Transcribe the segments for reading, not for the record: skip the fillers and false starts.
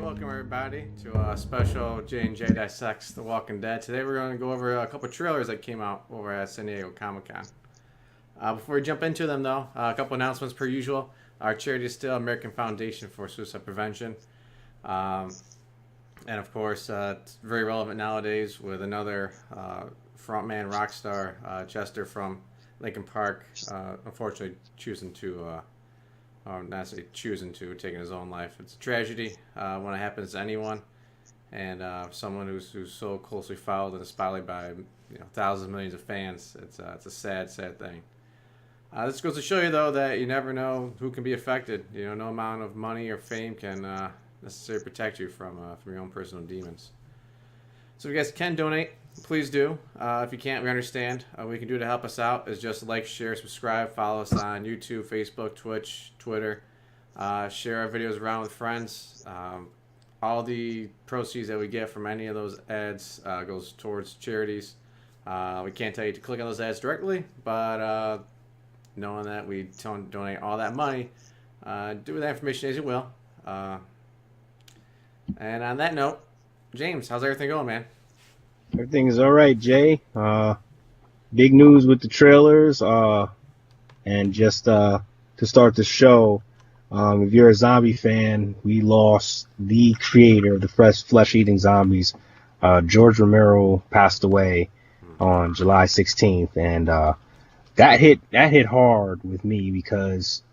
welcome everybody to a special J&J Dissects The Walking Dead. Today we're going to go over a couple trailers that came out over at San Diego Comic-Con. Before we jump into them though, a couple announcements per usual. Our charity is still American Foundation for Suicide Prevention. And of course, it's very relevant nowadays with another frontman rock star, Chester from Linkin Park, unfortunately taking his own life. It's a tragedy when it happens to anyone, and someone who's so closely followed and spotlighted by thousands, millions of fans. It's a sad thing. This goes to show you though that you never know who can be affected. No amount of money or fame can necessarily protect you from your own personal demons. So if you guys can donate, please do. If you can't, we understand. What we can do to help us out is just like, share, subscribe, follow us on YouTube, Facebook, Twitch, Twitter. Share our videos around with friends. All the proceeds that we get from any of those ads goes towards charities. We can't tell you to click on those ads directly, but knowing that we don't donate all that money, do with that information as you will. And on that note, James, how's everything going, man? Everything is all right, Jay. Big news with the trailers. And just to start the show, if you're a zombie fan, we lost the creator of the flesh-eating zombies. George Romero passed away on July 16th, and that hit hard with me because,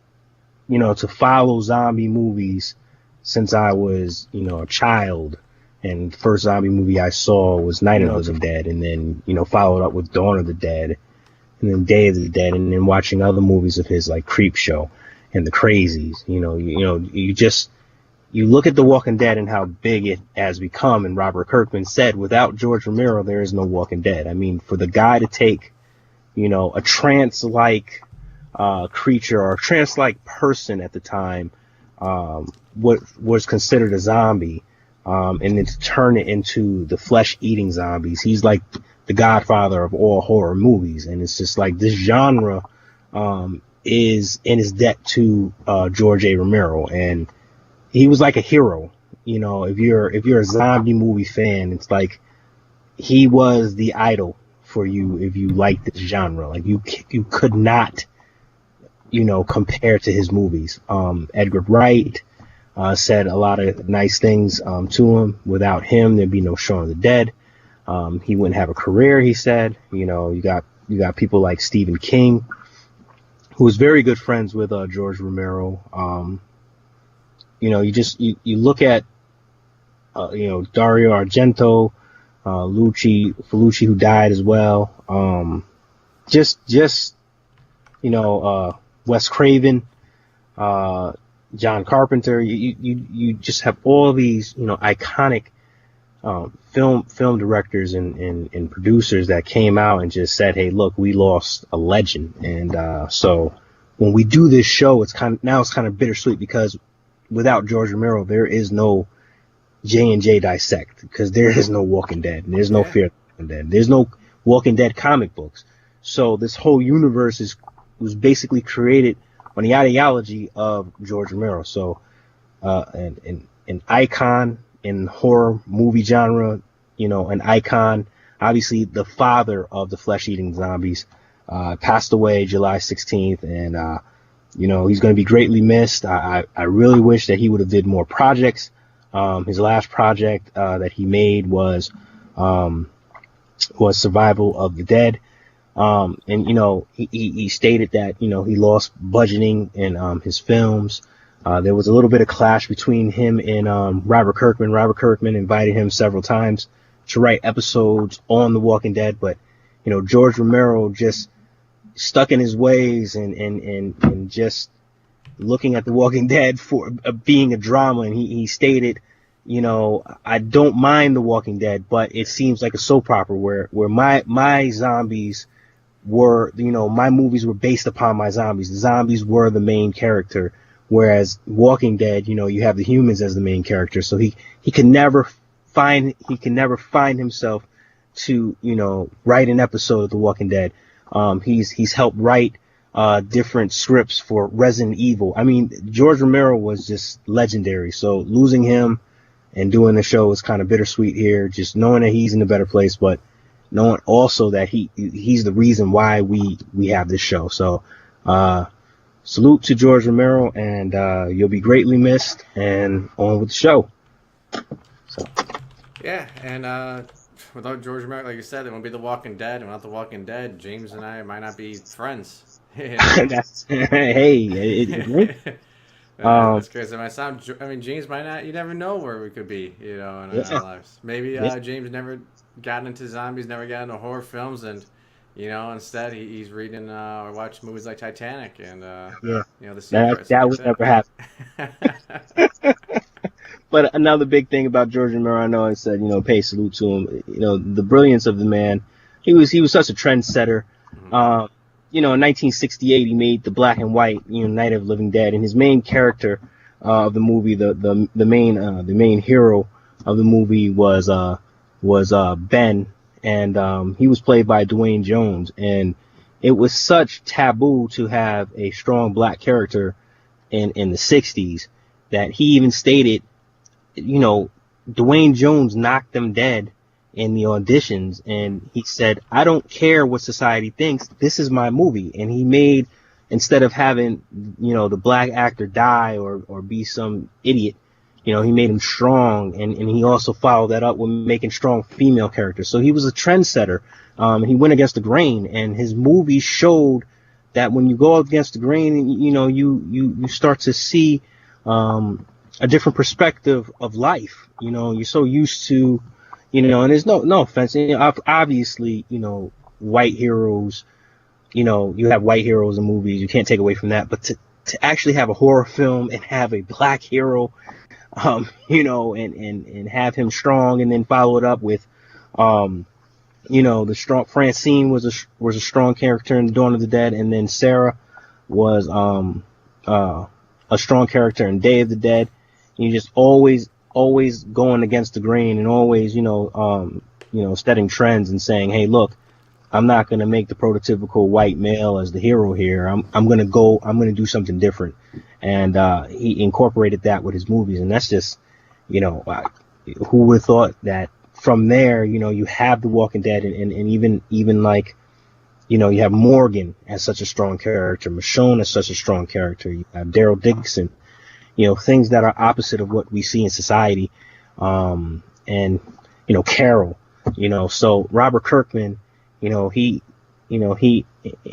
to follow zombie movies since I was, a child. And the first zombie movie I saw was Night of the Living Dead, and then, followed up with Dawn of the Dead, and then Day of the Dead, and then watching other movies of his like Creepshow and The Crazies. You look at The Walking Dead and how big it has become, and Robert Kirkman said, without George Romero, there is no Walking Dead. I mean, for the guy to take, a trance-like creature or a trance-like person at the time, what was considered a zombie, and then to turn it into the flesh-eating zombies. He's like the godfather of all horror movies, and it's just like this genre is in his debt to George A. Romero, and he was like a hero. If you're a zombie movie fan, it's like he was the idol for you if you like this genre. Like you could not compare to his movies. Edgar Wright said a lot of nice things to him. Without him, there'd be no Shaun of the Dead. He wouldn't have a career, he said. You got people like Stephen King, who was very good friends with George Romero. You look at Dario Argento, Felucci, who died as well. Wes Craven, John Carpenter. You just have all these iconic film directors and producers that came out and just said, hey, look, we lost a legend. And so when we do this show, it's kind of bittersweet because without George Romero, there is no J&J Dissect, because there is no Walking Dead. There's no Fear Walking Dead. There's no Walking Dead comic books. So this whole universe was basically created on the ideology of George Romero. So an icon in horror movie genre, an icon, obviously the father of the flesh-eating zombies, passed away July 16th, and he's going to be greatly missed. I really wish that he would have did more projects. His last project that he made was Survival of the Dead. And he stated that he lost budgeting in his films. There was a little bit of clash between him and Robert Kirkman. Robert Kirkman invited him several times to write episodes on The Walking Dead, but George Romero just stuck in his ways and just looking at The Walking Dead for being a drama. And he stated, I don't mind The Walking Dead, but it seems like a soap opera where my zombies were, my movies were based upon my zombies. The zombies were the main character, whereas Walking Dead, you have the humans as the main character. So he can never find himself to, write an episode of The Walking Dead. He's helped write different scripts for Resident Evil. I mean, George Romero was just legendary. So losing him and doing the show is kind of bittersweet here, just knowing that he's in a better place, but knowing also that he's the reason why we have this show. So salute to George Romero, and you'll be greatly missed, and on with the show. So yeah, and without George Romero, like you said, it won't be The Walking Dead, and without The Walking Dead, James and I might not be friends. That's That's crazy. I mean, James might not. You never know where we could be, in our lives. Maybe James never got into zombies, never got into horror films, and instead he's reading or watching movies like Titanic and The Secret. That would never happen. But another big thing about George Romero, I know I said, pay salute to him. The brilliance of the man. He was such a trendsetter. Mm-hmm. In 1968, he made the black and white, Night of the Living Dead, and his main character of the movie, the main hero of the movie was Ben, and he was played by Dwayne Jones, and it was such taboo to have a strong black character in the 60s that he even stated, Dwayne Jones knocked them dead in the auditions, and he said, I don't care what society thinks, this is my movie. And he made, instead of having the black actor die or be some idiot, he made him strong, and he also followed that up with making strong female characters. So he was a trendsetter. He went against the grain, and his movies showed that when you go against the grain, you start to see a different perspective of life. You're so used to, and there's no offense. Obviously, white heroes, you have white heroes in movies. You can't take away from that. But to actually have a horror film and have a black hero, and have him strong, and then follow it up with, the strong Francine was a strong character in Dawn of the Dead, and then Sarah was a strong character in Day of the Dead. You just always going against the grain, and always, studying trends and saying, hey, look, I'm not going to make the prototypical white male as the hero here. I'm going to do something different. And he incorporated that with his movies. And that's just, who would have thought that from there, you have The Walking Dead, and even like, you have Morgan as such a strong character, Michonne as such a strong character. You have Daryl Dixon. Things that are opposite of what we see in society. And, Carol, so Robert Kirkman, he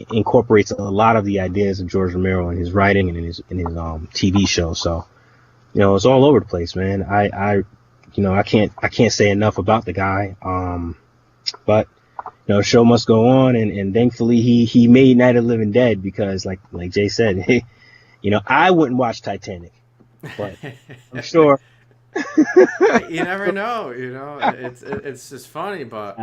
incorporates a lot of the ideas of George Romero in his writing and in his TV show. So, it's all over the place, man. I can't say enough about the guy. But, the show must go on, and thankfully he made Night of the Living Dead, because like Jay said, I wouldn't watch Titanic. But I'm sure. You never know, it's just funny, but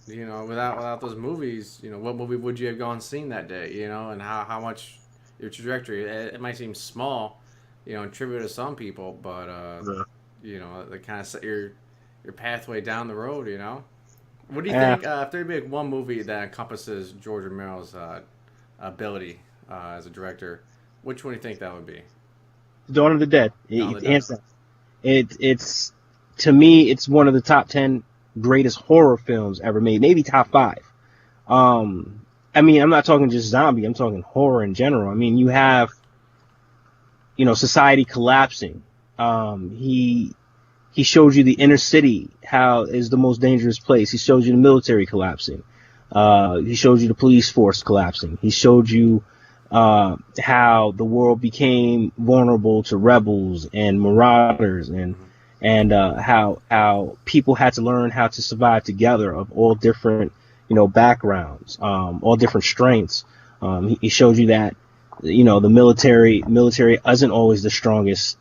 without those movies, what movie would you have gone and seen that day, and how much your trajectory, it might seem small, in tribute to some people, but they kind of set your pathway down the road, What do you think, if there'd be one movie that encompasses George Romero's ability as a director, which one do you think that would be? Dawn of the Dead. It's to me, it's one of the top 10 greatest horror films ever made, maybe top 5. I'm not talking just zombie, I'm talking horror in general. You have, society collapsing. He showed you the inner city, how is the most dangerous place. He showed you the military collapsing. He showed you the police force collapsing. He showed you how the world became vulnerable to rebels and marauders, and how people had to learn how to survive together, of all different, backgrounds, all different strengths. He showed you that, the military isn't always the strongest,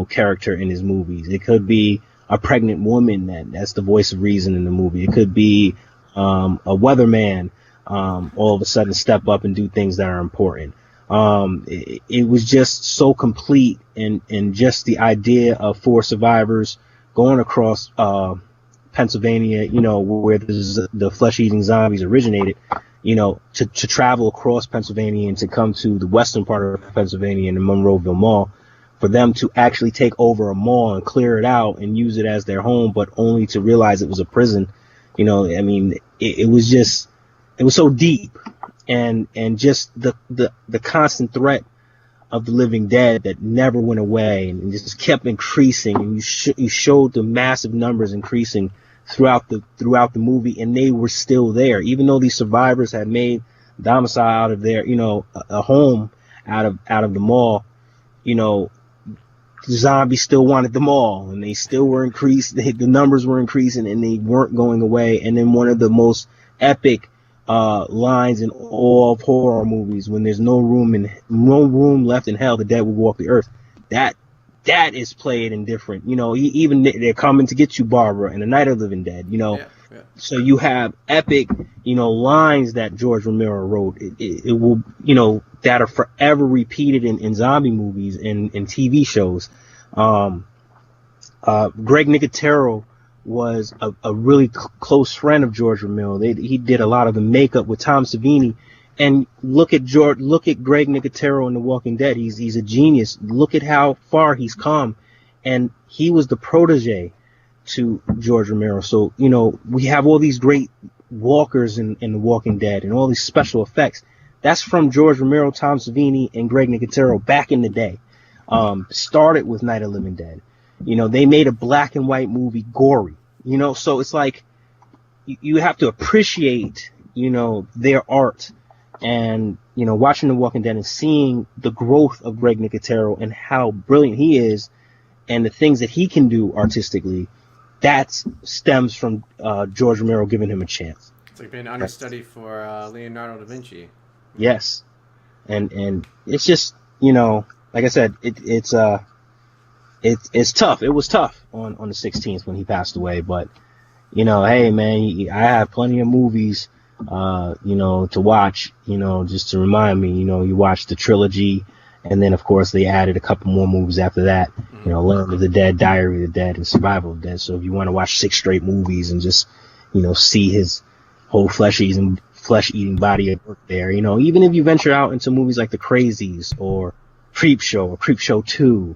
character in his movies. It could be a pregnant woman that's the voice of reason in the movie. It could be a weatherman all of a sudden step up and do things that are important. It was just so complete, and just the idea of 4 survivors going across Pennsylvania, where the flesh-eating zombies originated, to travel across Pennsylvania and to come to the western part of Pennsylvania in the Monroeville Mall for them to actually take over a mall and clear it out and use it as their home, but only to realize it was a prison. You know, I mean, it was just, it was so deep, and just the constant threat of the living dead that never went away and just kept increasing, and you showed the massive numbers increasing throughout the movie, and they were still there, even though these survivors had made domicile out of their, you know, a home out of the mall. You know, the zombies still wanted the mall, and they still were increased. The numbers were increasing, and they weren't going away. And then one of the most epic lines in all of horror movies, when there's no room left in hell, the dead will walk the earth. That is played in different, you know, even they're coming to get you, Barbara, and the Night of the Living Dead, you know. Yeah. So you have epic, you know, lines that George Romero wrote. It will, you know, that are forever repeated in zombie movies and TV shows. Greg Nicotero was a really close friend of George Romero. He did a lot of the makeup with Tom Savini. And look at Greg Nicotero in The Walking Dead. He's a genius. Look at how far he's come. And he was the protege to George Romero. So, you know, we have all these great walkers in The Walking Dead and all these special effects. That's from George Romero, Tom Savini, and Greg Nicotero back in the day. Started with Night of the Living Dead. You know, they made a black and white movie, gory. You know, so it's like you have to appreciate, you know, their art. And, you know, watching The Walking Dead and seeing the growth of Greg Nicotero and how brilliant he is and the things that he can do artistically, that stems from George Romero giving him a chance. It's like being an understudy for Leonardo da Vinci. Yes. And it's just, you know, like I said, it's tough. It was tough on the 16th when he passed away. But, you know, hey, man, I have plenty of movies you know, to watch, you know, just to remind me, you know, you watch the trilogy, and then of course they added a couple more movies after that, you know, Land of the Dead, Diary of the Dead, and Survival of the Dead. So if you want to watch 6 straight movies and just, you know, see his whole flesh-eating body of work there, you know, even if you venture out into movies like The Crazies or Creepshow 2,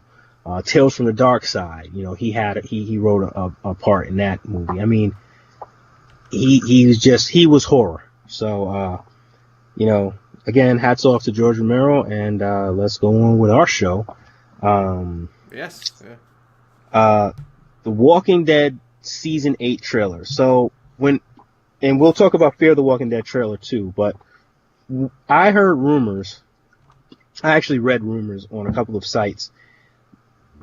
Tales from the Dark Side, you know, he wrote a part in that movie. I mean, he was horror. So, you know, again, hats off to George Romero, and let's go on with our show. Yes. The Walking Dead season 8 trailer. So and we'll talk about Fear the Walking Dead trailer too, but I actually read rumors on a couple of sites,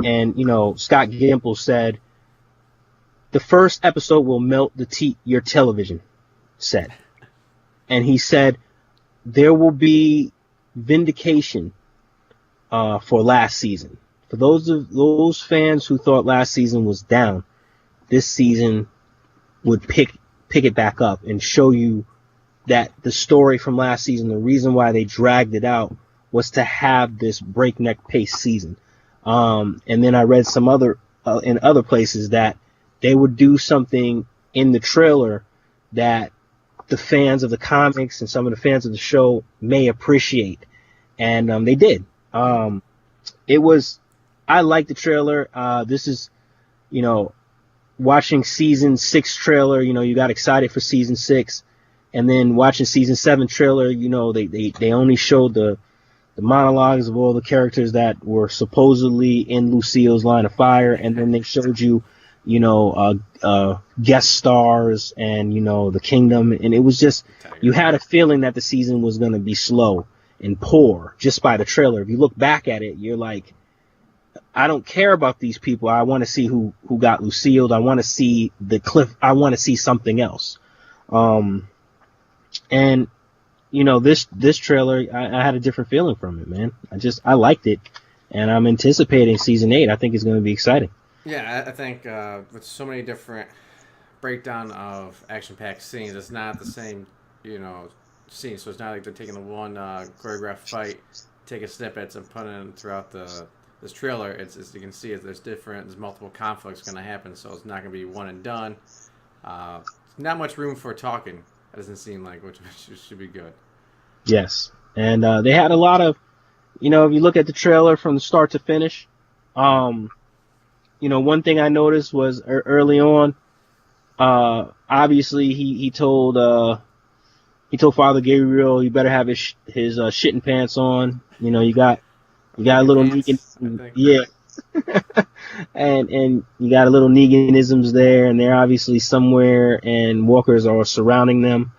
and, you know, Scott Gimple said the first episode will melt your television set. And he said there will be vindication for last season. For those fans who thought last season was down, this season would pick it back up and show you that the story from last season, the reason why they dragged it out, was to have this breakneck pace season. And then I read some in other places that they would do something in the trailer that the fans of the comics and some of the fans of the show may appreciate. And they did. I liked the trailer. This is, you know, watching season 6 trailer, you know, you got excited for season 6. And then watching season 7 trailer, you know, they only showed the monologues of all the characters that were supposedly in Lucille's line of fire. And then they showed you, you know, guest stars and, you know, the kingdom. And it was just, you had a feeling that the season was going to be slow and poor just by the trailer. If you look back at it, you're like, I don't care about these people. I want to see who got Lucille. I want to see the cliff. I want to see something else. And, you know, this trailer, I had a different feeling from it, man. I liked it, and I'm anticipating season 8. I think it's going to be exciting. Yeah, I think with so many different breakdown of action-packed scenes, it's not the same, you know, scene. So it's not like they're taking the one choreographed fight, taking snippets and putting it throughout this trailer. It's you can see there's multiple conflicts going to happen, so it's not going to be one and done. Not much room for talking. It doesn't seem like, which should be good. Yes, and they had a lot of, you know, if you look at the trailer from the start to finish, One thing I noticed was early on, obviously he told Father Gabriel, you better have his shitting pants on. You got a little Pants, Negan, yeah. and you got a little Neganisms there, and they're obviously somewhere, and walkers are surrounding them.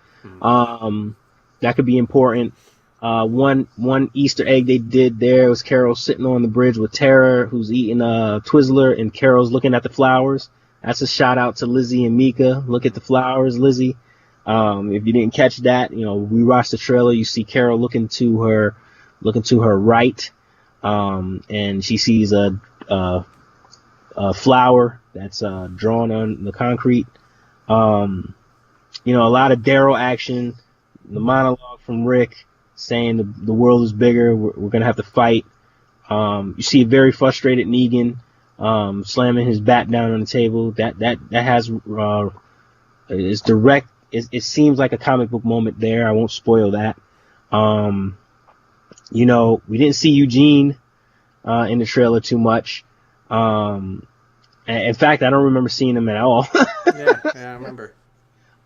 That could be important. One Easter egg they did there was Carol sitting on the bridge with Tara, who's eating Twizzler, and Carol's looking at the flowers. That's a shout out to Lizzie and Mika. Look at the flowers, Lizzie. If you didn't catch that, we watched the trailer. You see Carol looking to her right, and she sees a flower that's drawn on the concrete. A lot of Daryl action. The monologue from Rick saying the world is bigger. We're gonna have to fight. You see a very frustrated Negan slamming his bat down on the table. That has is direct. It seems like a comic book moment there. I won't spoil that. We didn't see Eugene in the trailer too much. In fact, I don't remember seeing him at all. yeah, I remember.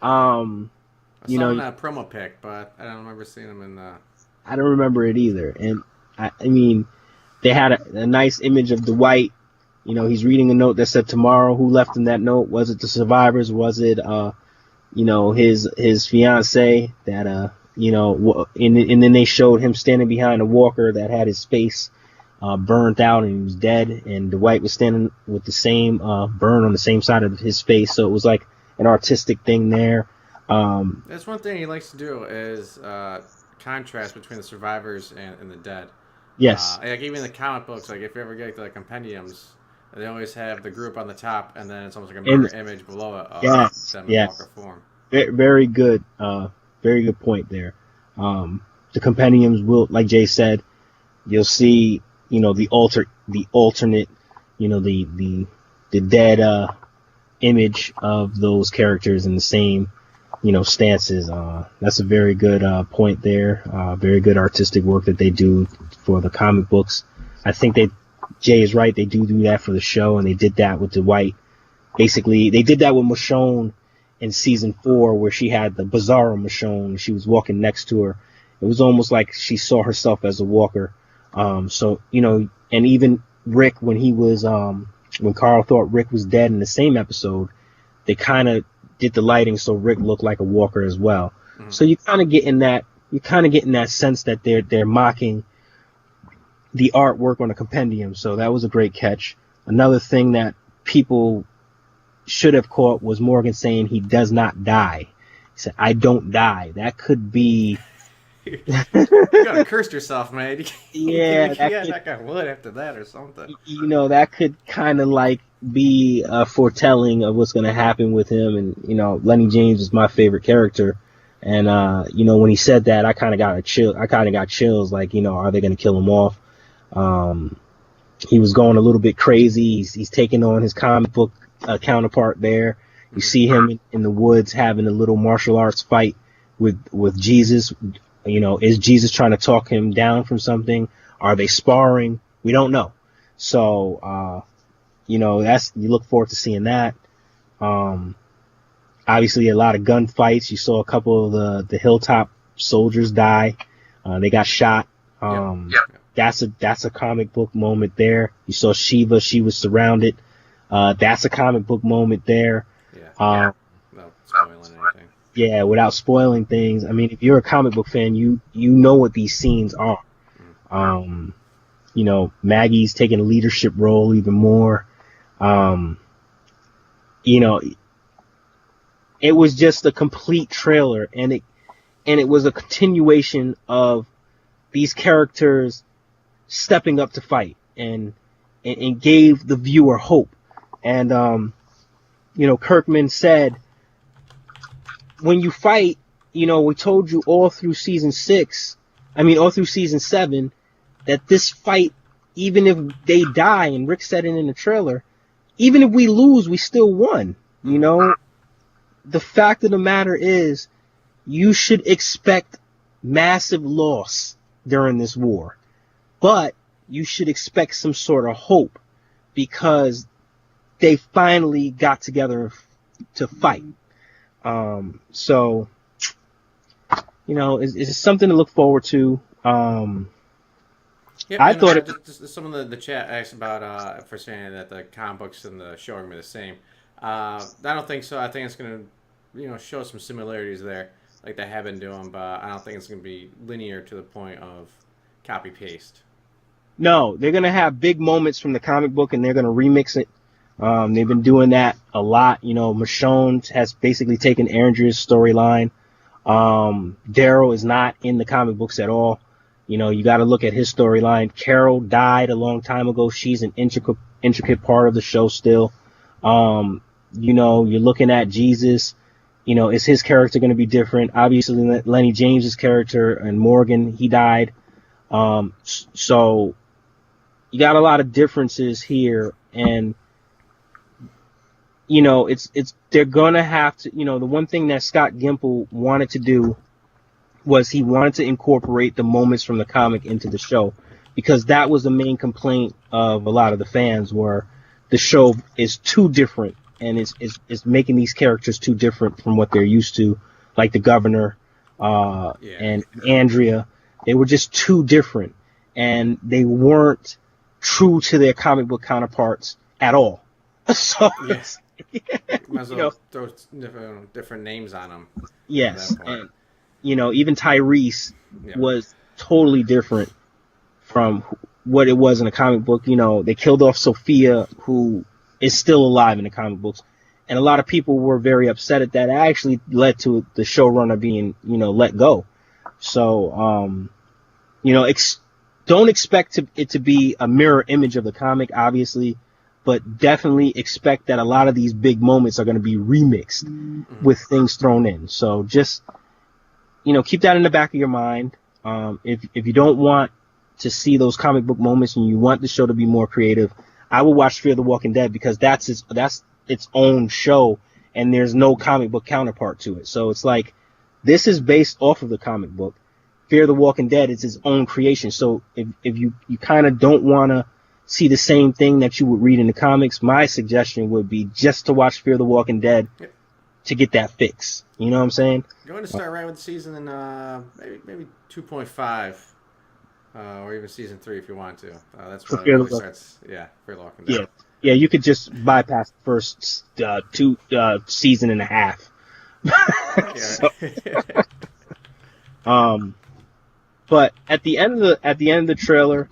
I saw him in a promo pic, but I don't remember seeing him in the... I don't remember it either. And I mean, they had a nice image of Dwight. He's reading a note that said tomorrow. Who left him that note? Was it the survivors? Was it, his fiance that, and then they showed him standing behind a walker that had his face burned out and he was dead, and Dwight was standing with the same burn on the same side of his face. So it was like an artistic thing there. That's one thing he likes to do is contrast between the survivors and the dead. Yes. Like even in the comic books, like if you ever get the compendiums, they always have the group on the top, and then it's almost like a mirror image below it of them in walker form. Very good. Very good point there. The compendiums will, like Jay said, you'll see, the alternate, the dead image of those characters in the same, stances. That's a very good point there. Very good artistic work that they do for the comic books. I think Jay is right. They do that for the show, and they did that with Dwight. Basically, they did that with Michonne in season 4, where she had the Bizarro Michonne. She was walking next to her. It was almost like she saw herself as a walker. And even Rick, when he was, when Carl thought Rick was dead in the same episode, they kind of did the lighting so Rick looked like a walker as well. Mm-hmm. So you kind of get in that sense that they're mocking the artwork on a compendium. So that was a great catch. Another thing that people should have caught was Morgan saying he does not die. He said, "I don't die." That could be... You gotta curse yourself, man. Yeah, that guy would after that or something. That could kind of like be a foretelling of what's going to happen with him. And Lenny James is my favorite character, and when he said that, I kind of got chills. Like, are they going to kill him off? He was going a little bit crazy. He's taking on his comic book counterpart there. You see him in the woods having a little martial arts fight with Jesus. Is Jesus trying to talk him down from something? Are they sparring? We don't know. So, you look forward to seeing that. Obviously a lot of gunfights. You saw a couple of the Hilltop soldiers die. They got shot. That's a comic book moment there. You saw Shiva. She was surrounded. That's a comic book moment there. Without spoiling anything. Yeah, without spoiling things. I mean, if you're a comic book fan, you know what these scenes are. Maggie's taking a leadership role even more. It was just a complete trailer, and it was a continuation of these characters stepping up to fight and gave the viewer hope. And Kirkman said, when you fight, we told you all through season 7, that this fight, even if they die, and Rick said it in the trailer, even if we lose, we still won. The fact of the matter is, you should expect massive loss during this war, but you should expect some sort of hope. because they finally got together to fight. So, it's something to look forward to. Yep, I and thought just some of the chat asked about for saying that the comic books and the show are gonna be the same. I don't think so. I think it's gonna, show some similarities there, like they have been doing, but I don't think it's gonna be linear to the point of copy paste. no, they're gonna have big moments from the comic book and they're gonna remix it. They've been doing that a lot. Michonne has basically taken Andrea's storyline. Daryl is not in the comic books at all. You got to look at his storyline. Carol died a long time ago. She's an intricate part of the show still. You're looking at Jesus. Is his character going to be different? Obviously, Lenny James's character and Morgan, he died. So you got a lot of differences here, and they're going to have to. The one thing that Scott Gimple wanted to do was he wanted to incorporate the moments from the comic into the show, because that was the main complaint of a lot of the fans, where the show is too different and it's making these characters too different from what they're used to, like the governor and Andrea. They were just too different, and they weren't true to their comic book counterparts at all. So yes, might as well throw different names on them. Yes, and even Tyrese was totally different from what it was in a comic book. They killed off Sophia, who is still alive in the comic books. And a lot of people were very upset at that. It actually led to the showrunner being, let go. So, don't expect it to be a mirror image of the comic, obviously, but definitely expect that a lot of these big moments are going to be remixed with things thrown in. So just, keep that in the back of your mind. If you don't want to see those comic book moments and you want the show to be more creative, I will watch Fear the Walking Dead, because that's its own show and there's no comic book counterpart to it. So it's like, this is based off of the comic book. Fear the Walking Dead is its own creation. So if you kind of don't want to see the same thing that you would read in the comics, my suggestion would be just to watch Fear the Walking Dead to get that fix. You know what I'm saying? Going to start right with the season in maybe 2.5, or even season 3 if you want to. That's when it really starts. Yeah, Fear the Walking Dead. Yeah, you could just bypass the first season and a half. But at the end of the trailer,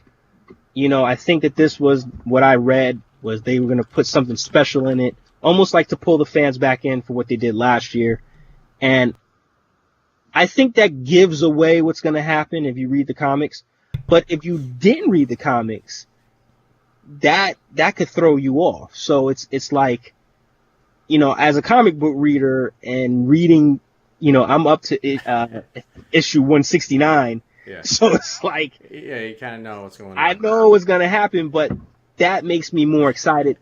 I think that this was what I read was they were going to put something special in it, almost like to pull the fans back in for what they did last year. And I think that gives away what's going to happen if you read the comics. But if you didn't read the comics, that could throw you off. So it's like, as a comic book reader and reading, I'm up to issue 169. Yeah. So it's like, you kind of know what's going on. I know what's going to happen, but that makes me more excited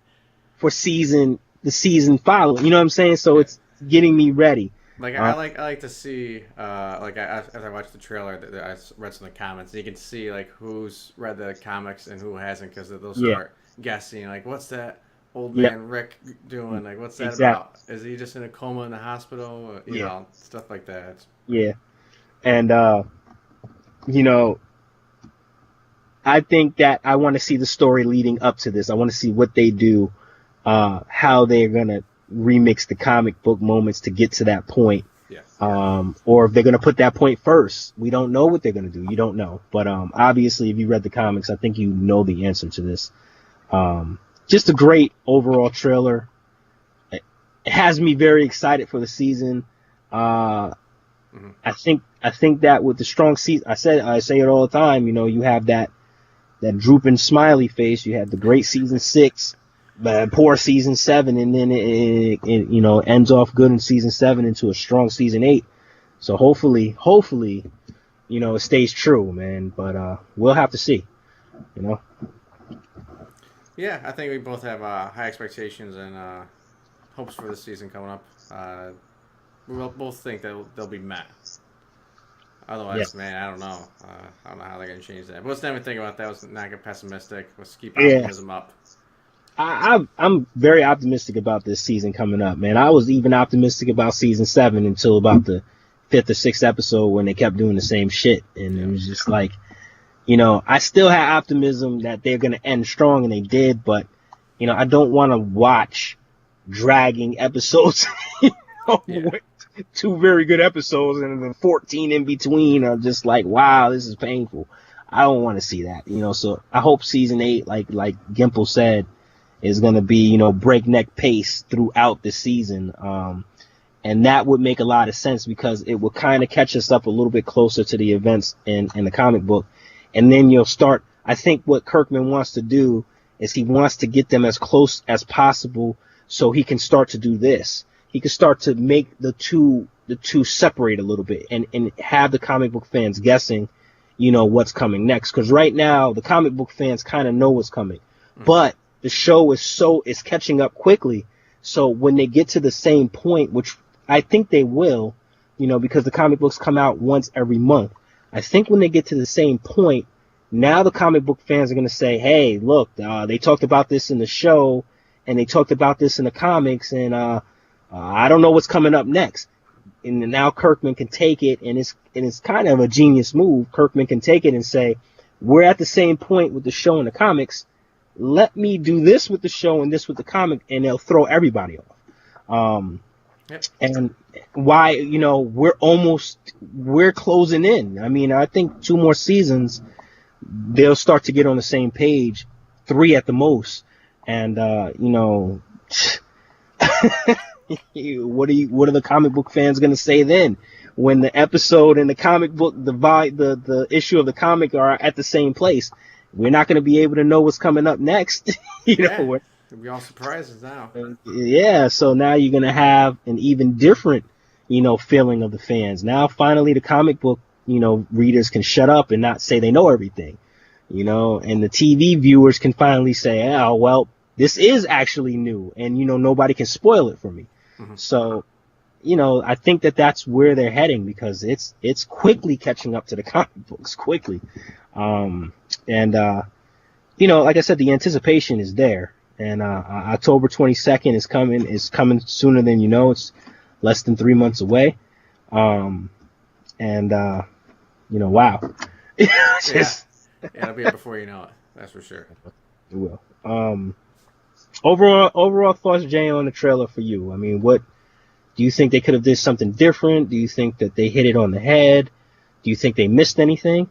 for the season following. You know what I'm saying? So it's getting me ready. Like I like to see after I watched the trailer, I read some of the comments. And you can see like who's read the comics and who hasn't, because they'll start guessing like, what's that old man Rick doing? Like, what's that about? Is he just in a coma in the hospital? You know, stuff like that. Yeah, and I think that I want to see the story leading up to this. I want to see what they do, how they're gonna remix the comic book moments to get to that point. Or if they're going to put that point first. We don't know what they're going to do. You don't know. But obviously, if you read the comics, I think you know the answer to this. Just a great overall trailer. It has me very excited for the season. I think that with the strong season, I say it all the time, you have that drooping smiley face. You have the great season 6. Poor season 7, and then it ends off good in season 7 into a strong season 8. So hopefully, it stays true, man. But we'll have to see. Yeah, I think we both have high expectations and hopes for the season coming up. We both think that they'll be met. Otherwise, man, I don't know. I don't know how they're gonna change that. But let's not even think about that. Let's not get pessimistic. Let's keep optimism up. I'm very optimistic about this season coming up, man. I was even optimistic about season 7 until about the 5th or 6th episode when they kept doing the same shit, and it was just like, I still had optimism that they're gonna end strong, and they did, but I don't want to watch dragging episodes. With 2 very good episodes and then 14 in between are just like, wow, this is painful. I don't want to see that, So I hope season 8, like Gimple said, is going to be, breakneck pace throughout the season. And that would make a lot of sense because it will kind of catch us up a little bit closer to the events in the comic book. And then you'll start, I think what Kirkman wants to do is he wants to get them as close as possible so he can start to do this. He can start to make the two separate a little bit and have the comic book fans guessing, what's coming next. Because right now, the comic book fans kind of know what's coming. But the show is catching up quickly. So when they get to the same point, which I think they will, because the comic books come out once every month. I think when they get to the same point, now the comic book fans are going to say, hey, look, they talked about this in the show and they talked about this in the comics, and I don't know what's coming up next. And now Kirkman can take it, and it's kind of a genius move. Kirkman can take it and say, we're at the same point with the show and the comics. Let me do this with the show and this with the comic, and they'll throw everybody off. And why, we're closing in. I mean, I think 2 more seasons, they'll start to get on the same page, 3 at the most. And, what are the comic book fans going to say then when the episode and the comic book, the issue of the comic are at the same place? We're not going to be able to know what's coming up next. It'll be all surprises now. Yeah, so now you're going to have an even different, feeling of the fans. Now, finally, the comic book, readers can shut up and not say they know everything, and the TV viewers can finally say, oh, well, this is actually new, and, nobody can spoil it for me. So, I think that's where they're heading because it's quickly catching up to the comic books quickly. Like I said, the anticipation is there, and October 22nd is coming sooner than you know. It's less than 3 months away. Wow. It'll be up before you know it. That's for sure. It will. Overall thoughts, Jay, on the trailer for you. I mean, what do you think they could have did something different? Do you think that they hit it on the head? Do you think they missed anything?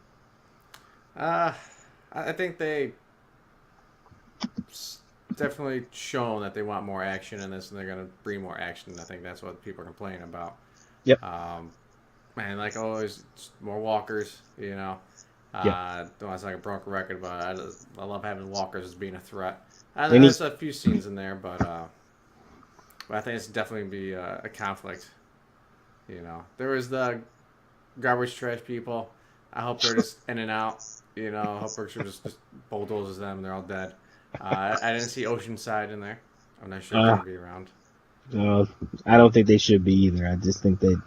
I think they definitely shown that they want more action in this, and they're going to bring more action. I think that's what people are complaining about. Yep. Man, like always, more walkers. Don't want to sound like a broken record, but I love having walkers as being a threat. There's a few scenes in there, but I think it's definitely be a conflict. There was the garbage trash people. I hope they're just in and out. I hope Berkshire just bulldozes them and they're all dead. I didn't see Oceanside in there. I'm not sure if they'll be around. I don't think they should be either. I just think that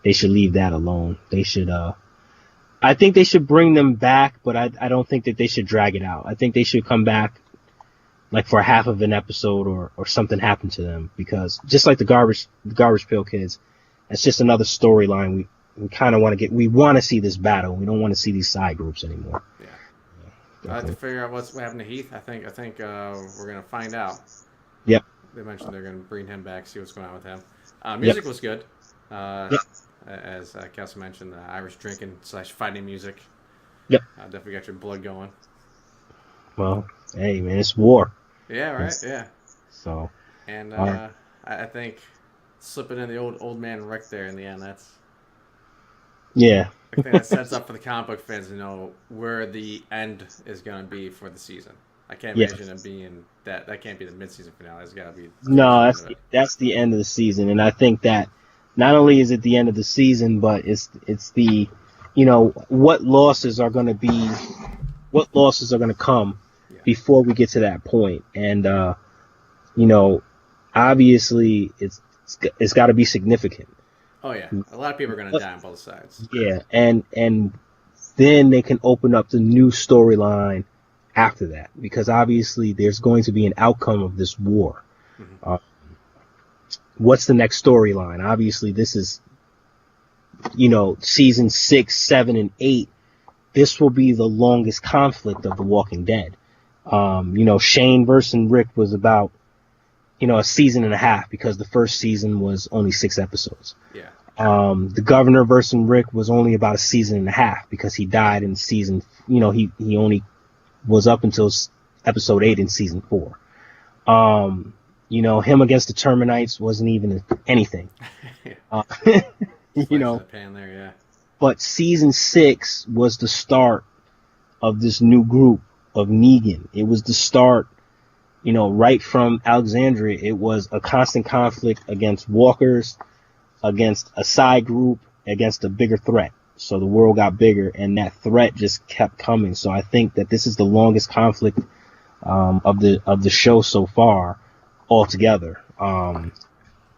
they should leave that alone. They should. I think they should bring them back, but I don't think that they should drag it out. I think they should come back like for half of an episode or something happened to them, because just like the garbage pail kids, it's just another storyline we kind of want to we want to see this battle. We don't want to see these side groups anymore. I have to figure out what happened to Heath. I think we're gonna find out. Yep. They mentioned they're gonna bring him back, see what's going on with him. Music was good. As Kelsey mentioned, the Irish drinking / fighting music. Yep. Definitely got your blood going. Well, hey man, it's war. Yeah, right. Yeah. So. And I think slipping in the old man Rick there in the end. Yeah. I think that sets up for the comic book fans to know where the end is going to be for the season. I can't imagine it being that. That can't be the mid-season finale. It's got to be. No, that's the end of the season, and I think that not only is it the end of the season, but it's the, what losses are going to come before we get to that point, and obviously it's got to be significant. Oh yeah, a lot of people are going to die on both sides. Yeah, and then they can open up the new storyline after that, because obviously there's going to be an outcome of this war. What's the next storyline? Obviously, this is, season 6, 7, and 8. This will be the longest conflict of The Walking Dead. Shane versus Rick was about, a season and a half, because the first season was only 6 episodes. Yeah. The governor versus Rick was only about a season and a half, because he died in season, he only was up until episode 8 in season 4. Him against the Terminites wasn't even anything. Pan there, yeah. But season 6 was the start of this new group of Negan. It was the start, right from Alexandria. It was a constant conflict against walkers, against a side group, against a bigger threat. So the world got bigger, and that threat just kept coming. So I think that this is the longest conflict of the show so far altogether.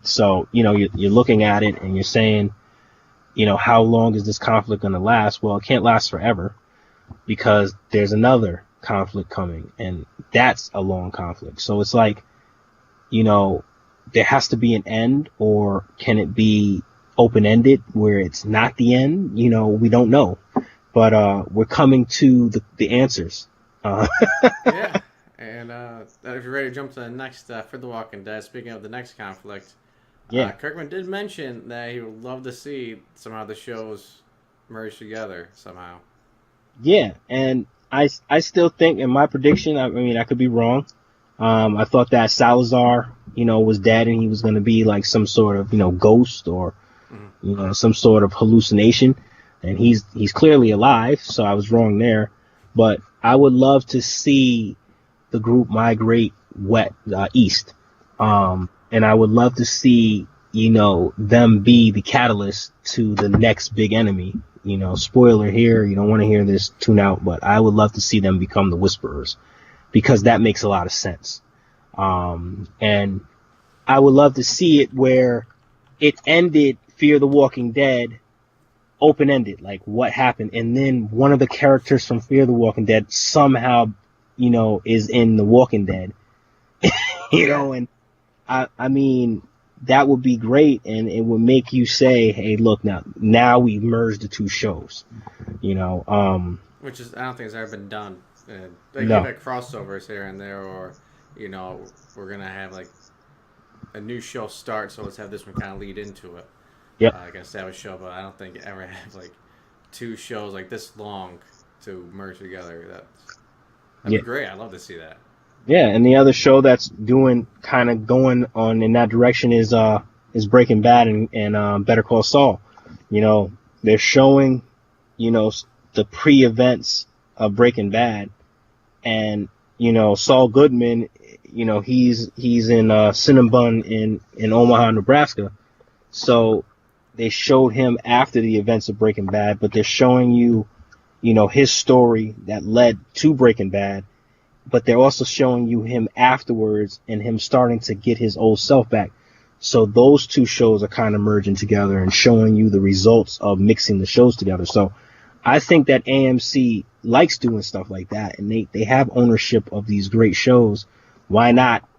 So you're looking at it and you're saying, how long is this conflict going to last? Well, it can't last forever, because there's another conflict coming, and that's a long conflict. So it's like, there has to be an end, or can it be open-ended where it's not the end? We don't know, but we're coming to the answers. Yeah. And if you're ready to jump to the next for The Walking Dead, speaking of the next conflict, Kirkman did mention that he would love to see somehow the shows merge together somehow. Yeah, and I still think, in my prediction, I could be wrong. I thought that Salazar, was dead, and he was going to be like some sort of, ghost, or, some sort of hallucination. And he's clearly alive, so I was wrong there. But I would love to see the group migrate east. And I would love to see, them be the catalyst to the next big enemy. Spoiler here, you don't want to hear this, tune out, but I would love to see them become the Whisperers, because that makes a lot of sense. And I would love to see it where it ended Fear the Walking Dead open-ended, like what happened, and then one of the characters from Fear the Walking Dead somehow, is in The Walking Dead. And that would be great, and it would make you say, hey, look, now we've merged the two shows, Which is, I don't think it's ever been done. They give it crossovers here and there, or, we're going to have, like, a new show start, so let's have this one kind of lead into it. Yep. Like an established show, but I don't think you ever have, like, 2 shows, like, this long to merge together. That'd be great. I'd love to see that. Yeah, and the other show that's going on in that direction is Breaking Bad and Better Call Saul. They're showing, the pre-events of Breaking Bad, and Saul Goodman, he's in Cinnabon in Omaha, Nebraska. So they showed him after the events of Breaking Bad, but they're showing you, his story that led to Breaking Bad. But they're also showing you him afterwards, and him starting to get his old self back. So those 2 shows are kind of merging together and showing you the results of mixing the shows together. So I think that AMC likes doing stuff like that, and they have ownership of these great shows. Why not,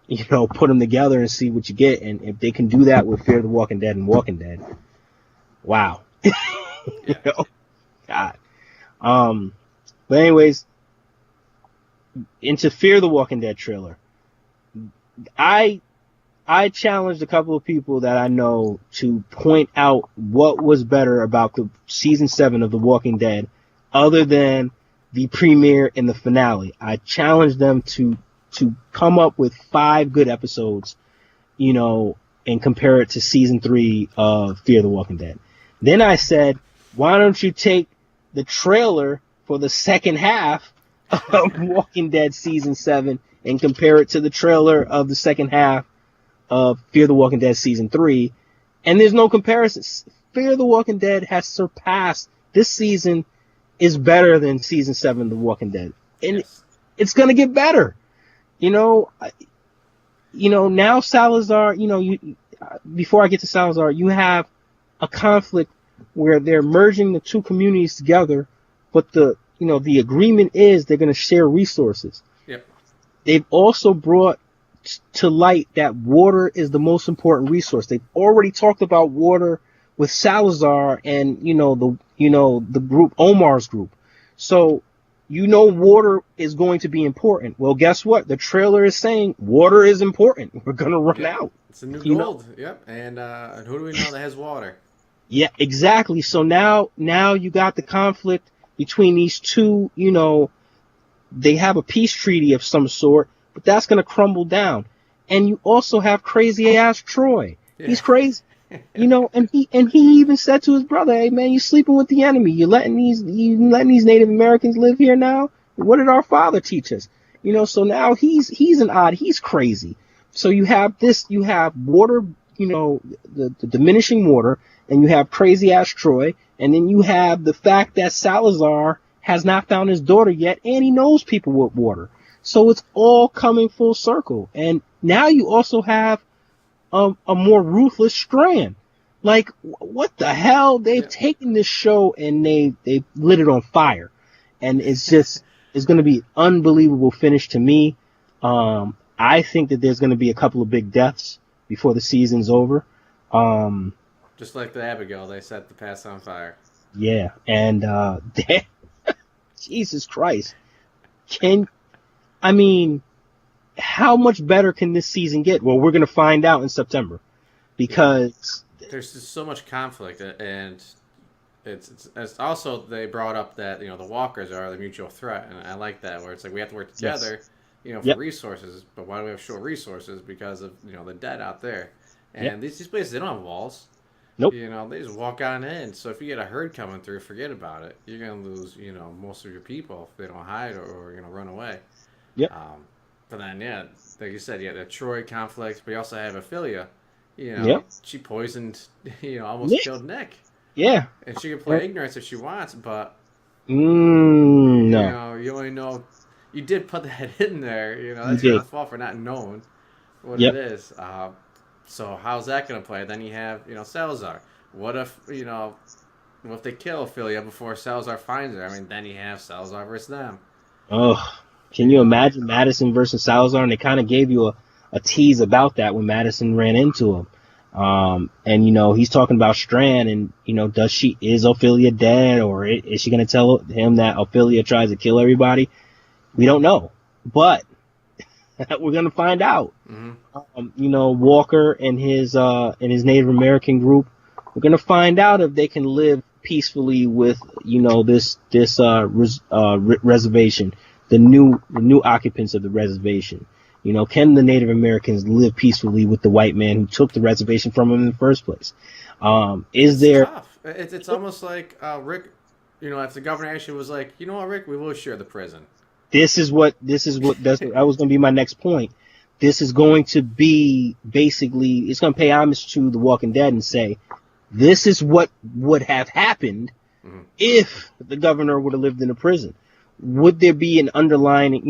put them together and see what you get? And if they can do that with Fear the Walking Dead and Walking Dead, wow. God. But anyways, into Fear the Walking Dead trailer, I challenged a couple of people that I know to point out what was better about the season 7 of The Walking Dead, other than the premiere and the finale. I challenged them to come up with 5 good episodes, and compare it to season 3 of Fear the Walking Dead. Then I said, why don't you take the trailer for the second half of Walking Dead season 7 and compare it to the trailer of the second half of Fear the Walking Dead season 3, and there's no comparison. Fear the Walking Dead has surpassed, this season is better than season 7 of The Walking Dead, and it's gonna get better. Now Salazar, before I get to Salazar, you have a conflict where they're merging the 2 communities together, but the the agreement is they're going to share resources. Yep. They've also brought to light that water is the most important resource. They've already talked about water with Salazar and the group, Omar's group. So water is going to be important. Well, guess what? The trailer is saying water is important. We're gonna run out. It's a new gold. Yep. And who do we know that has water? Yeah, exactly. So now you got the conflict between these two. They have a peace treaty of some sort, but that's gonna crumble down. And you also have crazy ass Troy. Yeah. He's crazy. And he even said to his brother, "Hey man, you sleeping with the enemy. You letting these Native Americans live here now? What did our father teach us?" So now he's crazy. So you have water, the diminishing water, and you have crazy ass Troy, and then you have the fact that Salazar has not found his daughter yet, and he knows people with water. So it's all coming full circle. And now you also have a more ruthless Strand. Like, what the hell? They've taken this show and they lit it on fire. And it's going to be an unbelievable finish to me. I think that there's going to be a couple of big deaths before the season's over. Just like the Abigail, they set the past on fire. Yeah. And, Jesus Christ. How much better can this season get? Well, we're going to find out in September, because there's just so much conflict, and it's also, they brought up that the walkers are the mutual threat, and I like that, where it's like we have to work together, for resources. But why do we have short resources? Because of the dead out there, and these places, they don't have walls. Nope. They just walk on in. So if you get a herd coming through, forget about it. You're gonna lose most of your people if they don't hide or run away. Yep. But then, like you said, the Troy conflict, but you also have Ophelia. She poisoned, almost killed Nick. Yeah. And she can play ignorance if she wants, but no. You only know, you did put that in there. That's your fault for not knowing what it is. So how's that going to play? Then you have, Salazar. What if, what if they kill Ophelia before Salazar finds her? Then you have Salazar versus them. Oh. Can you imagine Madison versus Salazar? And they kind of gave you a tease about that when Madison ran into him. And, he's talking about Strand, and, is Ophelia dead, or is she going to tell him that Ophelia tries to kill everybody? We don't know, but we're going to find out. Mm-hmm. Walker and his Native American group, we're going to find out if they can live peacefully with, this reservation. The new occupants of the reservation. Can the Native Americans live peacefully with the white man who took the reservation from them in the first place? It's tough. It's almost like Rick, if the governor actually was like, Rick, we will share the prison. That was going to be my next point. This is going to be basically, it's going to pay homage to The Walking Dead and say, this is what would have happened if the governor would have lived in a prison. Would there be an undermining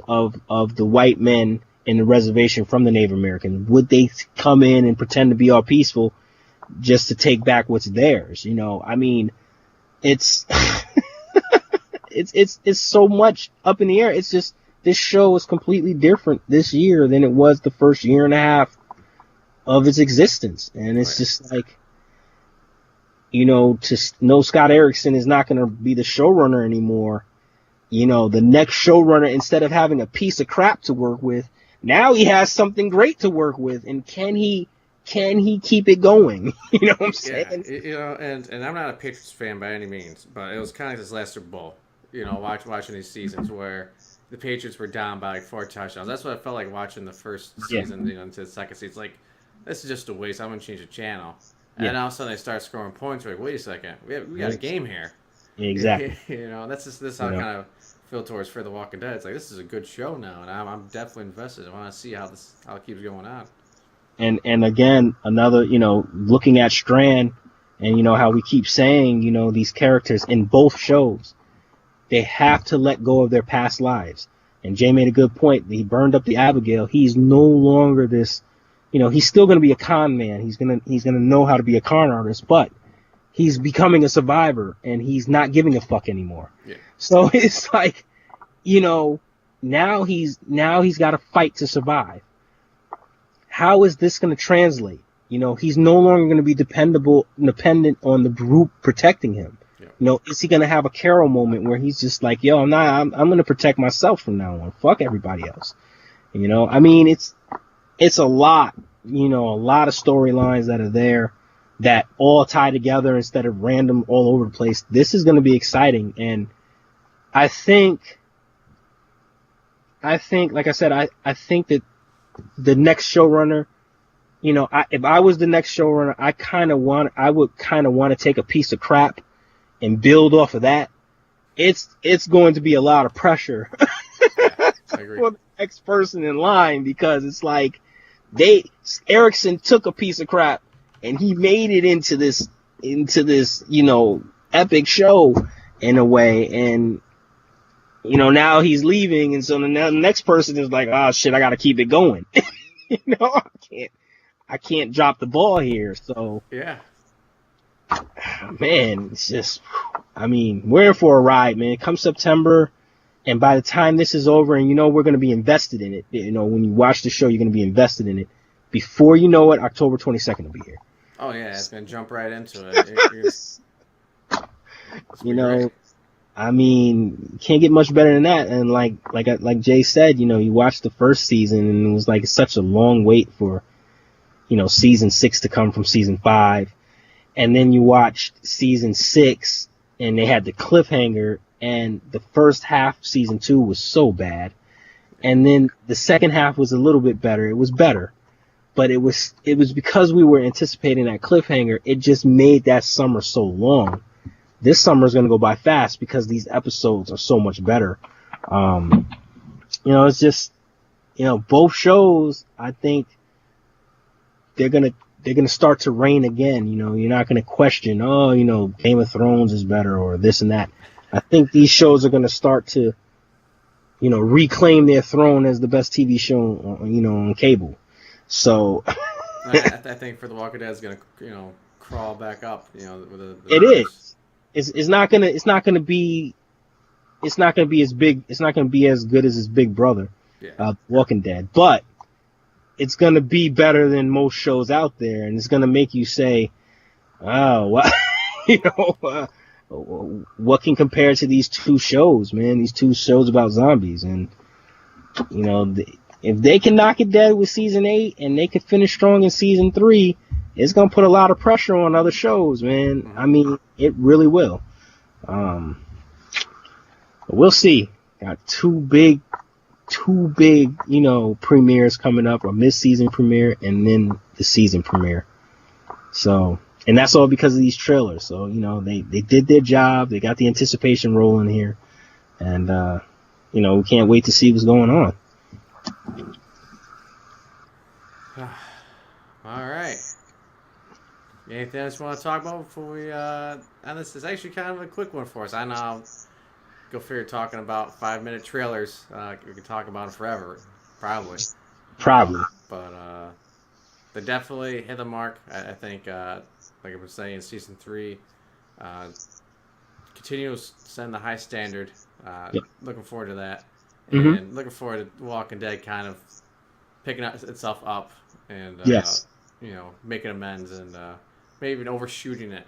of the white men in the reservation from the Native Americans? Would they come in and pretend to be all peaceful just to take back what's theirs? It's it's so much up in the air. It's just, this show is completely different this year than it was the first year and a half of its existence, and it's just like, Scott Erickson is not going to be the showrunner anymore. The next showrunner, instead of having a piece of crap to work with, now he has something great to work with. And can he keep it going? You know what I'm saying? Yeah, and I'm not a Patriots fan by any means, but it was kind of like this Lester Bowl, watching these seasons where the Patriots were down by like 4 touchdowns. That's what I felt like watching the first season, into the second season. It's like, this is just a waste. I'm going to change the channel. And then all of a sudden they start scoring points. We're like, wait a second, we got a game here. Yeah, exactly. This how I kind of feel towards Fear the Walking Dead. It's like, this is a good show now, and I'm definitely invested. I want to see how it keeps going on. And again, another, looking at Strand, and how we keep saying, these characters in both shows, they have to let go of their past lives. And Jay made a good point. He burned up the Abigail. He's no longer this. He's still going to be a con man. He's going to know how to be a con artist, but he's becoming a survivor and he's not giving a fuck anymore. Yeah. So it's like, now he's got to fight to survive. How is this going to translate? He's no longer going to be dependent on the group protecting him. Yeah. Is he going to have a Carol moment where he's just like, yo, I'm going to protect myself from now on. Fuck everybody else. I mean, it's a lot, a lot of storylines that are there that all tie together instead of random all over the place. This is going to be exciting. And I think, like I said, I think that the next showrunner, if I was the next showrunner, I would kind of want to take a piece of crap and build off of that. It's going to be a lot of pressure for the next person in line, because it's like Erickson took a piece of crap and he made it into this epic show in a way, and now he's leaving, and so the next person is like, oh shit, I got to keep it going. I can't drop the ball here. So yeah, man, it's just, I mean, we're in for a ride, man. Come September, and by the time this is over, and we're going to be invested in it. When you watch the show, you're going to be invested in it. Before you know it, October 22nd will be here. Oh yeah, it's going to jump right into it. Great. I mean, can't get much better than that. And like Jay said, you watched the first season and it was like such a long wait for, season 6 to come from season 5. And then you watched season 6 and they had the cliffhanger, and the first half of season 2 was so bad. And then the second half was a little bit better. It was better, but it was because we were anticipating that cliffhanger. It just made that summer so long. This summer is going to go by fast because these episodes are so much better. It's just, both shows, I think they're going to start to reign again. You're not going to question, Game of Thrones is better or this and that. I think these shows are going to start to, reclaim their throne as the best TV show, on cable. So I think For the Walking Dead is going to, crawl back up, with the it is. It's not gonna be as big. It's not gonna be as good as his big brother, Walking Dead. But it's gonna be better than most shows out there, and it's gonna make you say, "Oh, what?" What can compare to these two shows, man? These two shows about zombies, and if they can knock it dead with season 8, and they could finish strong in season 3. It's going to put a lot of pressure on other shows, man. I mean, it really will. But we'll see. Got two big, premieres coming up, a mid-season premiere and then the season premiere. So, and that's all because of these trailers. So, they did their job. They got the anticipation rolling here. And, we can't wait to see what's going on. All right. Anything else you want to talk about before we end this? Is actually kind of a quick one for us. I know I'll go figure talking about 5-minute trailers. We could talk about them forever, probably. But they definitely hit the mark. I think, like I was saying, season 3 continues to send the high standard. Looking forward to that. And looking forward to Walking Dead kind of picking itself up and making amends and maybe even overshooting it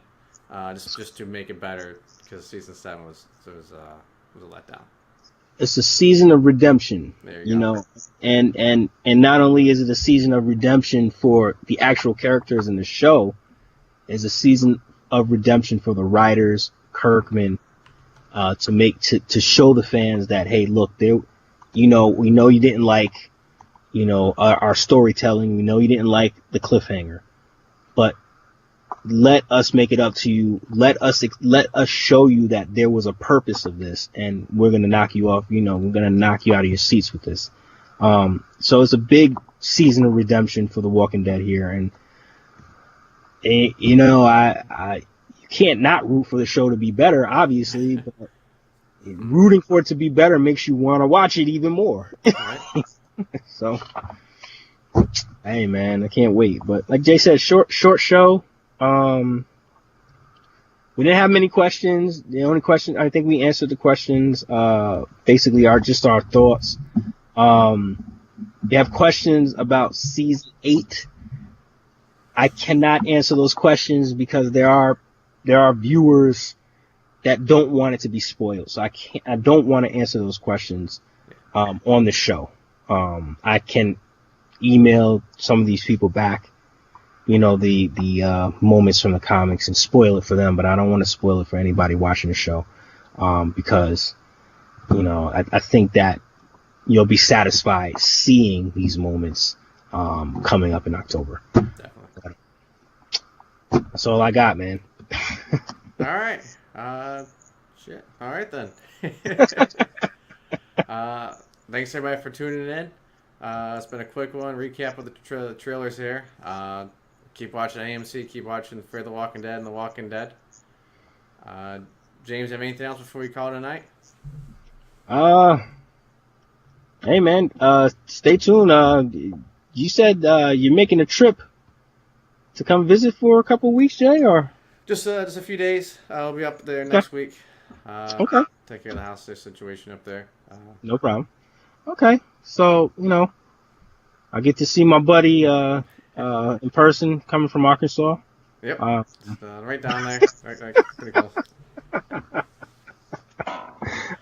just to make it better, because season 7 was a letdown. It's a season of redemption, and not only is it a season of redemption for the actual characters in the show, it's a season of redemption for the writers, Kirkman, to show the fans that, hey, look, we know you didn't like, our storytelling. We know you didn't like the cliffhanger, but let us make it up to you. Let us show you that there was a purpose of this, and we're going to knock you off. We're going to knock you out of your seats with this. So it's a big season of redemption for The Walking Dead here. And, I you can't not root for the show to be better, obviously, but rooting for it to be better makes you want to watch it even more. Right. So, hey man, I can't wait. But like Jay said, short show. We didn't have many questions. The only question, I think we answered the questions, basically just our thoughts. We have questions about season 8. I cannot answer those questions because there are viewers that don't want it to be spoiled. So I don't want to answer those questions, on the show. I can email some of these people back, the moments from the comics and spoil it for them, but I don't want to spoil it for anybody watching the show, because, I think that you'll be satisfied seeing these moments, coming up in October. Definitely. That's all I got, man. All right. Shit. All right then. Thanks everybody for tuning in. It's been a quick one. Recap of the trailers here. Keep watching AMC. Keep watching Fear the Walking Dead and The Walking Dead. James, have anything else before we call it a night? Hey man, stay tuned. You said you're making a trip to come visit for a couple weeks, Jay, or just a few days. I'll be up there next week. Okay. Take care of the house situation up there. No problem. Okay, so I get to see my buddy in person, coming from Arkansas. Yep. Right down there. Right, pretty cool.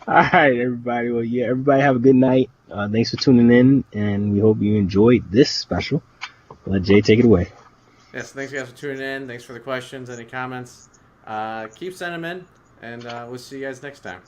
All right, everybody. Well, yeah, everybody have a good night. Thanks for tuning in, and we hope you enjoyed this special. Let Jay take it away. Yes, thanks guys for tuning in. Thanks for the questions, any comments. Keep sending them in, and we'll see you guys next time.